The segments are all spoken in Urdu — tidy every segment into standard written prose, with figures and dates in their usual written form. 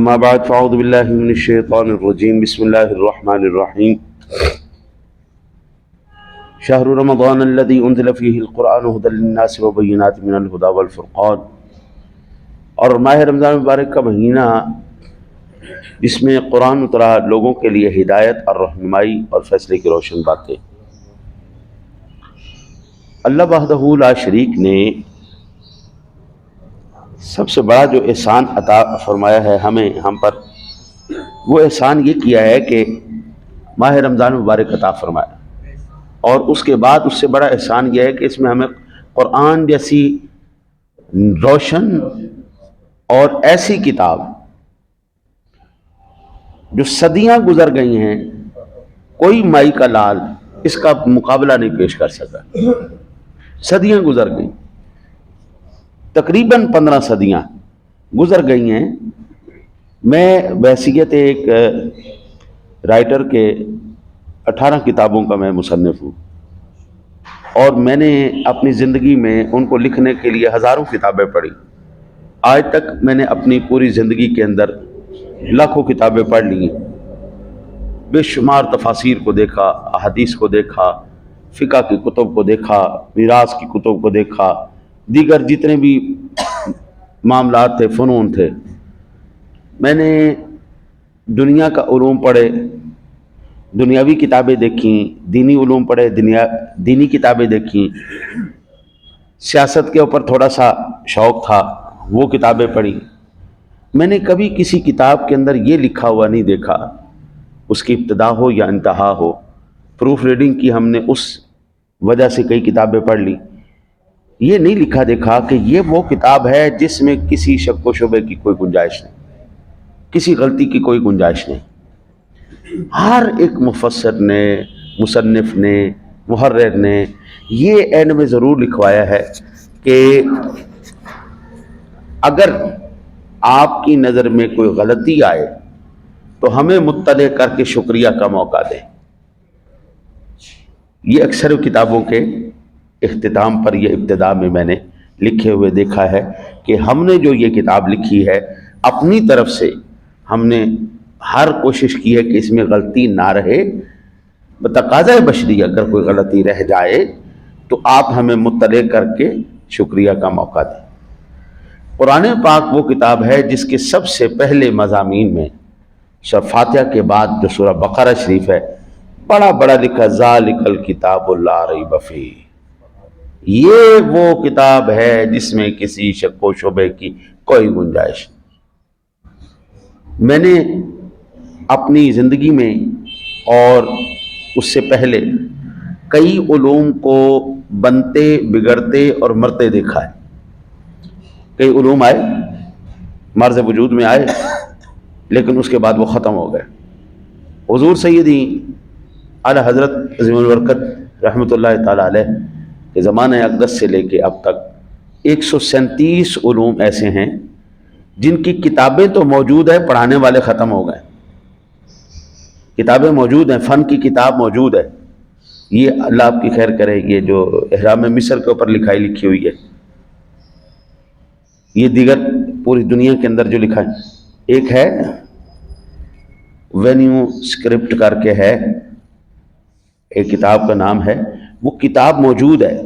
اما بعد فاعوذ باللہ من الشیطان الرجیم بسم اللہ الرحمن الرحیم شہر رمضان الذی انزل فیہ القرآن ھدی للناس وبینات من الھدی والفرقان، اور ماہ رمضان مبارک کا مہینہ جس میں قرآن اترا لوگوں کے لیے ہدایت اور رہنمائی اور فیصلے کی روشن باتیں۔ اللہ وحدہ لا شریک نے سب سے بڑا جو احسان عطا فرمایا ہے ہم پر، وہ احسان یہ کیا ہے کہ ماہ رمضان مبارک عطا فرمایا، اور اس کے بعد اس سے بڑا احسان یہ ہے کہ اس میں ہمیں قرآن جیسی روشن اور ایسی کتاب جو صدیاں گزر گئی ہیں، کوئی مائی کا لال اس کا مقابلہ نہیں پیش کر سکا۔ صدیاں گزر گئیں، تقریباً 15 صدیاں گزر گئی ہیں۔ میں بحیثیت ایک رائٹر کے 18 کتابوں کا میں مصنف ہوں، اور میں نے اپنی زندگی میں ان کو لکھنے کے لیے ہزاروں کتابیں پڑھی۔ آج تک میں نے اپنی پوری زندگی کے اندر لاکھوں کتابیں پڑھ لی ہیں، بے شمار تفاسیر کو دیکھا، احادیث کو دیکھا، فقہ کی کتب کو دیکھا، میراث کی کتب کو دیکھا، دیگر جتنے بھی معاملات تھے، فنون تھے۔ میں نے دنیا کا علوم پڑھے، دنیاوی کتابیں دیکھیں، دینی علوم پڑھے، دینی کتابیں دیکھیں۔ سیاست کے اوپر تھوڑا سا شوق تھا، وہ کتابیں پڑھی۔ میں نے کبھی کسی کتاب کے اندر یہ لکھا ہوا نہیں دیکھا، اس کی ابتدا ہو یا انتہا ہو۔ پروف ریڈنگ کی ہم نے اس وجہ سے کئی کتابیں پڑھ لی۔ یہ نہیں لکھا دیکھا کہ یہ وہ کتاب ہے جس میں کسی شک و شبے کی کوئی گنجائش نہیں، کسی غلطی کی کوئی گنجائش نہیں۔ ہر ایک مفسر نے، مصنف نے، محرر نے یہ اینڈ میں ضرور لکھوایا ہے کہ اگر آپ کی نظر میں کوئی غلطی آئے تو ہمیں مطلع کر کے شکریہ کا موقع دیں۔ یہ اکثر کتابوں کے اختتام پر، یہ ابتدا میں نے لکھے ہوئے دیکھا ہے کہ ہم نے جو یہ کتاب لکھی ہے، اپنی طرف سے ہم نے ہر کوشش کی ہے کہ اس میں غلطی نہ رہے۔ بتقاضۂ بشری اگر کوئی غلطی رہ جائے تو آپ ہمیں مطلع کر کے شکریہ کا موقع دیں۔ قرآن پاک وہ کتاب ہے جس کے سب سے پہلے مضامین میں سورہ فاتحہ کے بعد جو سورہ بقرہ شریف ہے، بڑا بڑا لکھا ذالک الکتاب لا ریب فیہ، یہ وہ کتاب ہے جس میں کسی شک و شبے کی کوئی گنجائش نہیں۔ میں نے اپنی زندگی میں اور اس سے پہلے کئی علوم کو بنتے، بگڑتے اور مرتے دیکھا ہے۔ کئی علوم آئے، مرز وجود میں آئے، لیکن اس کے بعد وہ ختم ہو گئے۔ حضور سیدی اعلیٰ حضرت عظیم البرکت رحمۃ اللہ تعالی علیہ کے زمانہ اقدس سے لے کے اب تک 137 علوم ایسے ہیں جن کی کتابیں تو موجود ہیں، پڑھانے والے ختم ہو گئے۔ کتابیں موجود ہیں، فن کی کتاب موجود ہے۔ یہ اللہ آپ کی خیر کرے، یہ جو احرام مصر کے اوپر لکھی ہوئی ہے، یہ دیگر پوری دنیا کے اندر جو لکھا ہے، ایک ہے وینیو اسکرپٹ کر کے ہے، ایک کتاب کا نام ہے، وہ کتاب موجود ہے،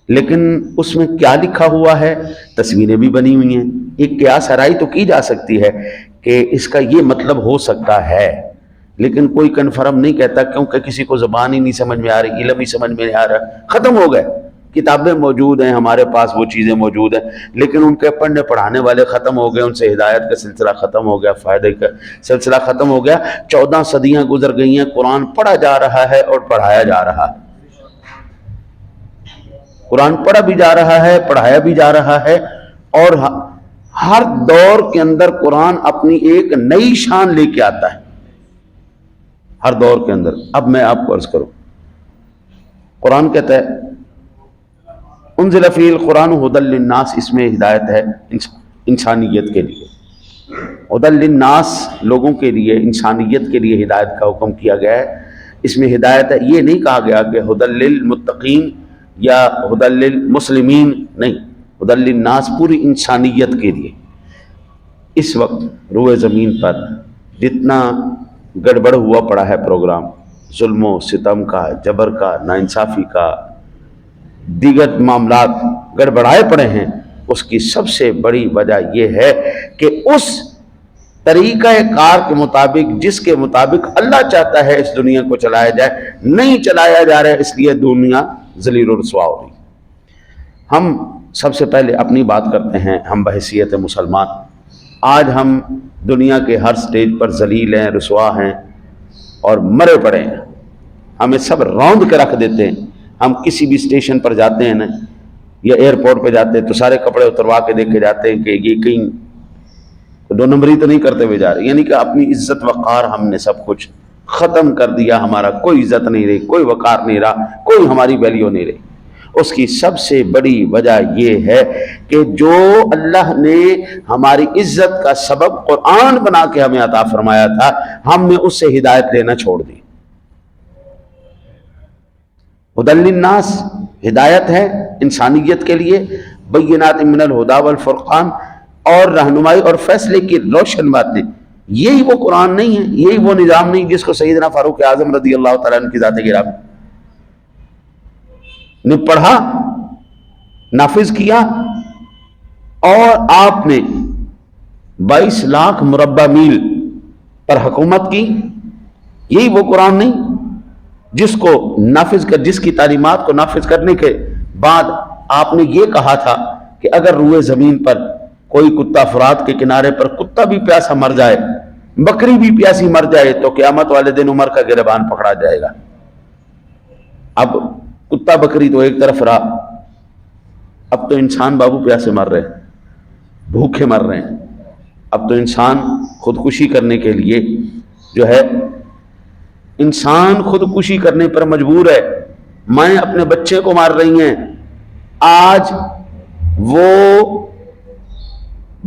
لیکن اس میں کیا لکھا ہوا ہے، تصویریں بھی بنی ہوئی ہیں۔ ایک قیاس آرائی تو کی جا سکتی ہے کہ اس کا یہ مطلب ہو سکتا ہے، لیکن کوئی کنفرم نہیں کہتا، کیونکہ کسی کو زبان ہی نہیں سمجھ میں آ رہی، علم ہی سمجھ میں نہیں آ رہا۔ ختم ہو گئے، کتابیں موجود ہیں، ہمارے پاس وہ چیزیں موجود ہیں، لیکن ان کے پڑھنے پڑھانے والے ختم ہو گئے، ان سے ہدایت کا سلسلہ ختم ہو گیا، فائدے کا سلسلہ ختم ہو گیا۔ 14 صدیاں گزر گئی ہیں، قرآن پڑھا جا رہا ہے اور پڑھایا جا رہا ہے۔ قرآن پڑھا بھی جا رہا ہے، پڑھایا بھی جا رہا ہے، اور ہر دور کے اندر قرآن اپنی ایک نئی شان لے کے آتا ہے، ہر دور کے اندر۔ اب میں آپ کو عرض کروں، قرآن کہتا ہے انزل فیہ القرآن ھدی للناس، اس میں ہدایت ہے انسانیت کے لیے۔ ھدی للناس، لوگوں کے لیے، انسانیت کے لیے ہدایت کا حکم کیا گیا ہے۔ اس میں ہدایت ہے، یہ نہیں کہا گیا کہ ھدی للمتقین یا ھدی للمسلمین، نہیں، ھدی للناس پوری انسانیت کے لیے۔ اس وقت روئے زمین پر جتنا گڑبڑ ہوا پڑا ہے پروگرام، ظلم و ستم کا، جبر کا، ناانصافی کا، دیگر معاملات گڑبڑائے پڑے ہیں، اس کی سب سے بڑی وجہ یہ ہے کہ اس طریقہ کار کے مطابق جس کے مطابق اللہ چاہتا ہے اس دنیا کو چلایا جائے نہیں چلایا جا رہا ہے، اس لیے دنیا ذلیل و رسوا ہو رہی۔ ہم سب سے پہلے اپنی بات کرتے ہیں، ہم بحیثیت مسلمان آج ہم دنیا کے ہر سٹیج پر ذلیل ہیں، رسوا ہیں اور مرے پڑے ہیں، ہمیں سب روند کے رکھ دیتے ہیں۔ ہم کسی بھی اسٹیشن پر جاتے ہیں نا یا ایئرپورٹ پہ جاتے ہیں تو سارے کپڑے اتروا کے دیکھ کے جاتے ہیں کہ یہ کہیں دو نمبری تو نہیں کرتے ہوئے جا رہے، یعنی کہ اپنی عزت وقار ہم نے سب کچھ ختم کر دیا، ہمارا کوئی عزت نہیں رہی، کوئی وقار نہیں رہا، کوئی ہماری ویلیو نہیں رہی۔ اس کی سب سے بڑی وجہ یہ ہے کہ جو اللہ نے ہماری عزت کا سبب قرآن بنا کے ہمیں عطا فرمایا تھا، ہم نے اس سے ہدایت لینا چھوڑ دی۔ ھدی للناس ہدایت ہے انسانیت کے لیے، بینات من الہدی والفرقان، اور رہنمائی اور فیصلے کی روشن باتیں۔ یہی وہ قرآن نہیں ہے، یہی وہ نظام نہیں جس کو سیدنا فاروق اعظم رضی اللہ تعالیٰ عنہ کی ذات گرامی نے پڑھا، نافذ کیا، اور آپ نے 22 لاکھ مربع میل پر حکومت کی۔ یہی وہ قرآن نہیں جس کو نافذ کر، جس کی تعلیمات کو نافذ کرنے کے بعد آپ نے یہ کہا تھا کہ اگر روئے زمین پر کوئی کتا فرات کے کنارے پر کتا بھی پیاسا مر جائے، بکری بھی پیاسی مر جائے تو قیامت والے دن عمر کا گریبان پکڑا جائے گا۔ اب کتا بکری تو ایک طرف رہا، اب تو انسان بابو پیاسے مر رہے ہیں، بھوکے مر رہے ہیں۔ اب تو انسان خودکشی کرنے کے لیے جو ہے، انسان خودکشی کرنے پر مجبور ہے۔ مائیں اپنے بچے کو مار رہی ہیں۔ آج وہ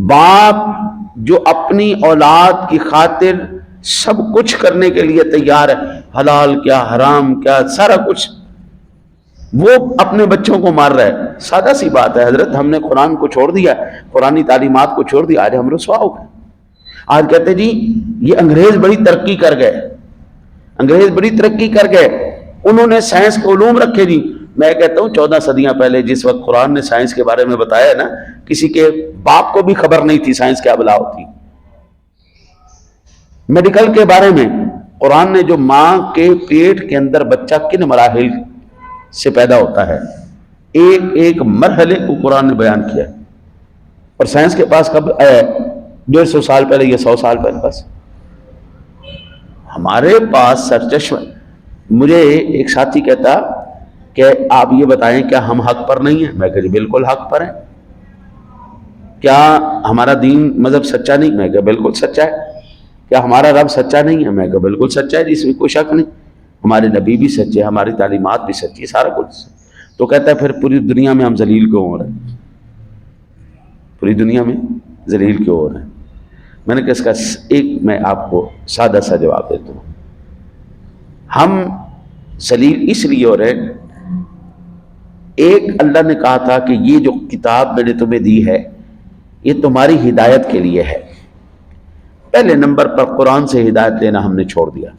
باپ جو اپنی اولاد کی خاطر سب کچھ کرنے کے لیے تیار ہے، حلال کیا حرام کیا سارا کچھ، وہ اپنے بچوں کو مار رہا ہے۔ سادہ سی بات ہے حضرت، ہم نے قرآن کو چھوڑ دیا، قرآنی تعلیمات کو چھوڑ دیا، آج ہم رسوا ہو گئے۔ آج کہتے جی یہ انگریز بڑی ترقی کر گئے، انگریز بڑی ترقی کر گئے، انہوں نے سائنس کے علوم رکھے جی۔ میں کہتا ہوں 14 صدیاں پہلے جس وقت قرآن نے سائنس کے بارے میں بتایا نا، کسی کے باپ کو بھی خبر نہیں تھی سائنس کیا بلا ہوتی۔ میڈیکل کے بارے میں قرآن نے جو ماں کے پیٹ کے اندر بچہ کن مراحل سے پیدا ہوتا ہے، ایک ایک مرحلے کو قرآن نے بیان کیا، اور سائنس کے پاس کب آیا؟ 150 سال پہلے یا 100 سال پہلے۔ بس ہمارے پاس سرچشمہ۔ مجھے ایک ساتھی کہتا کہ آپ یہ بتائیں کیا ہم حق پر نہیں ہیں؟ میں کہا جی بالکل حق پر ہیں۔ کیا ہمارا دین مذہب سچا نہیں؟ میں کہا بالکل سچا ہے۔ کیا ہمارا رب سچا نہیں ہے؟ میں کہا بالکل سچا ہے، اس میں کوئی شک نہیں۔ ہمارے نبی بھی سچے، ہماری تعلیمات بھی سچی، سارا کچھ۔ تو کہتا ہے پھر پوری دنیا میں ہم ذلیل کیوں ہو رہے ہیں؟ پوری دنیا میں ذلیل کیوں ہو رہے ہیں؟ میں نے کہا اس کا ایک میں آپ کو سادہ سا جواب دیتا ہوں۔ ہم ذلیل اس لیے ہو رہے ہیں، ایک اللہ نے کہا تھا کہ یہ جو کتاب میں نے تمہیں دی ہے یہ تمہاری ہدایت کے لیے ہے۔ پہلے نمبر پر قرآن سے ہدایت لینا ہم نے چھوڑ دیا۔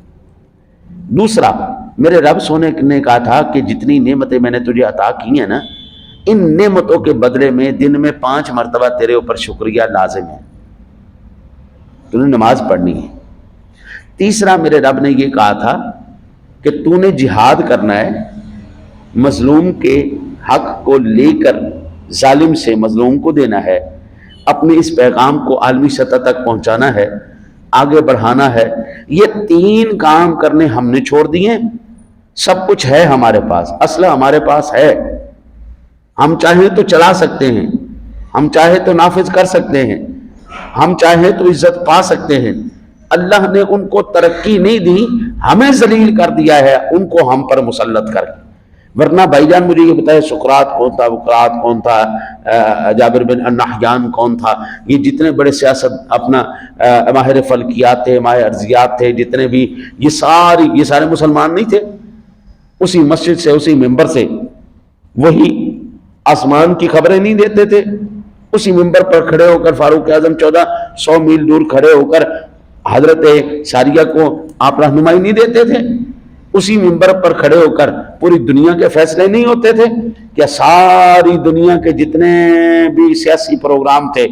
دوسرا، میرے رب سونے نے کہا تھا کہ جتنی نعمتیں میں نے تجھے عطا کی ہیں نا، ان نعمتوں کے بدلے میں دن میں 5 مرتبہ تیرے اوپر شکریہ لازم ہے، تو نے نماز پڑھنی ہے۔ تیسرا، میرے رب نے یہ کہا تھا کہ تو نے جہاد کرنا ہے، مظلوم کے حق کو لے کر ظالم سے مظلوم کو دینا ہے، اپنے اس پیغام کو عالمی سطح تک پہنچانا ہے، آگے بڑھانا ہے۔ یہ 3 کام کرنے ہم نے چھوڑ دیے۔ سب کچھ ہے ہمارے پاس، اسلحہ ہمارے پاس ہے، ہم چاہیں تو چلا سکتے ہیں، ہم چاہیں تو نافذ کر سکتے ہیں، ہم چاہیں تو عزت پا سکتے ہیں۔ اللہ نے ان کو ترقی نہیں دی، ہمیں ذلیل کر دیا ہے ان کو ہم پر مسلط کر کے۔ ورنہ بھائی جان مجھے یہ بتائے سقراط کون تھا، وقراط کون تھا، جابر بن النحیان کون تھا، یہ جتنے بڑے سیاست اپنا ماہر فلکیات تھے، ماہر ارضیات تھے، جتنے بھی یہ سارے مسلمان نہیں تھے؟ اسی مسجد سے، اسی ممبر سے وہی آسمان کی خبریں نہیں دیتے تھے؟ اسی ممبر پر کھڑے ہو کر فاروق اعظم 1400 میل دور کھڑے ہو کر حضرت ساریہ کو آپ رہنمائی نہیں دیتے تھے؟ اسی ممبر پر کھڑے ہو کر پوری دنیا کے فیصلے نہیں ہوتے تھے؟ کیا ساری دنیا کے جتنے بھی سیاسی پروگرام تھے،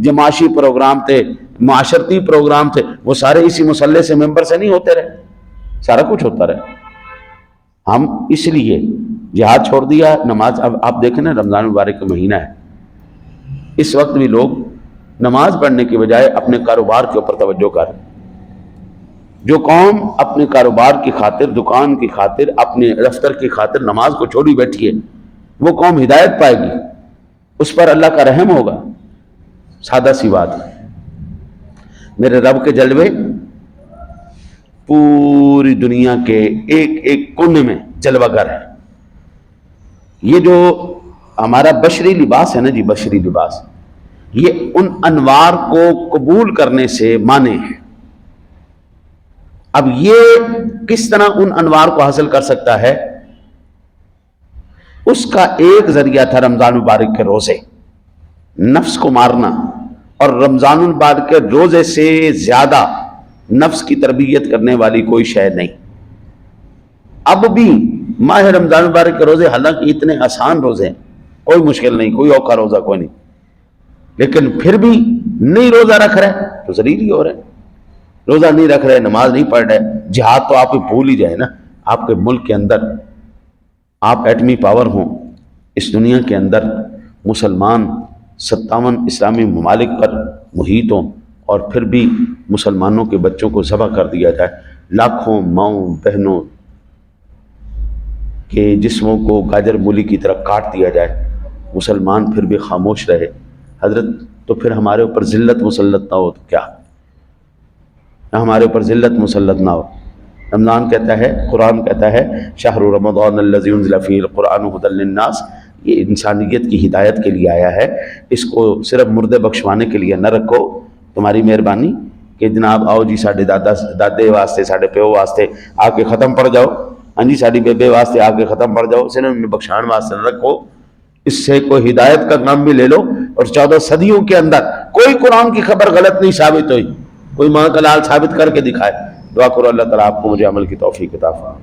جماعشی پروگرام تھے، معاشرتی پروگرام تھے، وہ سارے اسی مسلح سے ممبر سے نہیں ہوتے رہے؟ سارا کچھ ہوتا رہے۔ ہم اس لیے جہاد چھوڑ دیا، نماز۔ اب آپ دیکھیں نا، رمضان مبارک کا مہینہ ہے، اس وقت بھی لوگ نماز پڑھنے کی بجائے اپنے کاروبار کے اوپر توجہ کر رہے ہیں۔ جو قوم اپنے کاروبار کی خاطر، دکان کی خاطر، اپنے دفتر کی خاطر نماز کو چھوڑی بیٹھی ہے، وہ قوم ہدایت پائے گی، اس پر اللہ کا رحم ہوگا۔ سادہ سی بات ہے۔ میرے رب کے جلوے پوری دنیا کے ایک ایک کونے میں جلوہ گر ہے۔ یہ جو ہمارا بشری لباس ہے نا جی، بشری لباس، یہ ان انوار کو قبول کرنے سے مانے ہیں۔ اب یہ کس طرح ان انوار کو حاصل کر سکتا ہے؟ اس کا ایک ذریعہ تھا رمضان مبارک کے روزے، نفس کو مارنا، اور رمضان مبارک کے روزے سے زیادہ نفس کی تربیت کرنے والی کوئی شے نہیں۔ اب بھی ماہ رمضان مبارک کے روزے حالانکہ اتنے آسان روزے ہیں، کوئی مشکل نہیں، کوئی اوکھا روزہ کوئی نہیں، لیکن پھر بھی نہیں روزہ رکھ رہے تو ذلیل ہی ہو رہے۔ روزہ نہیں رکھ رہے، نماز نہیں پڑھ رہے، جہاد تو آپ بھول ہی جائے نا۔ آپ کے ملک کے اندر آپ ایٹمی پاور ہوں، اس دنیا کے اندر مسلمان 57 اسلامی ممالک پر محیط ہوں، اور پھر بھی مسلمانوں کے بچوں کو ذبح کر دیا جائے، لاکھوں ماؤں بہنوں کے جسموں کو گاجر مولی کی طرح کاٹ دیا جائے، مسلمان پھر بھی خاموش رہے۔ حضرت تو پھر ہمارے اوپر ذلت مسلط نہ ہو تو کیا؟ ہمارے اوپر ذلت مسلط نہ ہو۔ رمضان کہتا ہے، قرآن کہتا ہے، شہر رمضان الذی انزل فیہ القرآن ھدی للناس، یہ انسانیت کی ہدایت کے لیے آیا ہے، اس کو صرف مردے بخشوانے کے لیے نہ رکھو۔ تمہاری مہربانی کہ جناب آؤ جی ساڈے دادے واسطے، ساڈے پیو واسطے آ کے ختم پڑ جاؤ، ہاں جی ساڈی بیبے واسطے آ کے ختم پڑ جاؤ، صرف بخشان واسطے نہ رکھو۔ اس سے کوئی ہدایت کا نام بھی لے لو، اور 14 صدیوں کے اندر کوئی قرآن کی خبر غلط نہیں ثابت ہوئی، کوئی ماں کا لال ثابت کر کے دکھائے۔ دعا کرو اللہ تعالیٰ آپ کو مجھے عمل کی توفیق عطا فرمائے۔